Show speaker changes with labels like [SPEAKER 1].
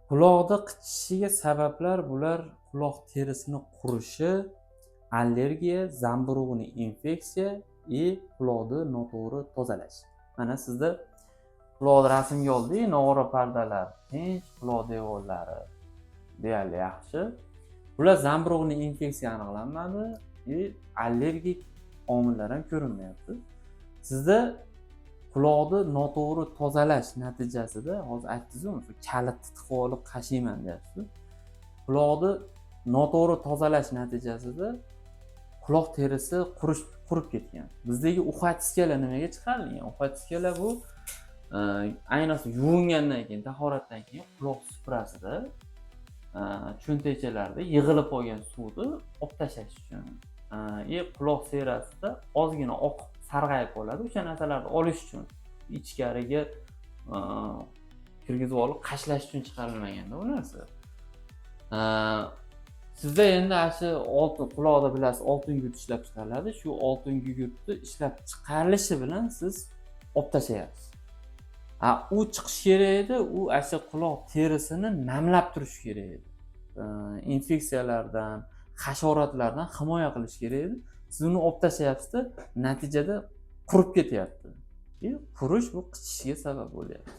[SPEAKER 1] Quloqda qichishiga sabablar bular quloq terisini qurishi, allergiya, zamburug'li infeksiya и quloqni noto'g'ri tozalash. Mana sizda quloqni rasmga oldik, nog'ora pardalar tinch, quloq devorlari deyarli yaxshi. Bular zamburug'li infeksiya aniqlanmadi и allergik omillar ham ko'rinmayapti. Sizda quloqni noto'g'ri tozalash natijasida, hozir aytdingiz-ku, kalitni tiqib olib qashiyman deyapsiz. Quloqni noto'g'ri tozalash natijasida quloq terisi qurib ketgan. Bizdagi uxatiskala nimaga chiqarilgan? Uxatiskala bu ayniqsa yuvingandan keyin, tahoratdan keyin quloq suprasida cho'ntakchalarda yig'ilib qolgan suvni olib tashlash uchun. Quloq serasida ozgina oq sarg'ayib qoladi. O'sha narsalarni olish uchun, ichkariga kirgizib olib qashlash uchun chiqarilmaganda bu narsa. Sizda endi shu oltin quloqda bilasiz, oltin gugurt ishlab chiqariladi. Shu oltin gugurtni ishlab chiqarilishi bilan siz olib tashlayapsiz. U chiqish kerak edi, u asha quloq terisini namlab turish kerak edi. Infeksiyalardan, hasharotlardan himoya qilish kerak edi. Siz uni olib tashlayapsiz-da, natijada qurib ketyapti. Qurish bu qichishga sabab bo'lyapti.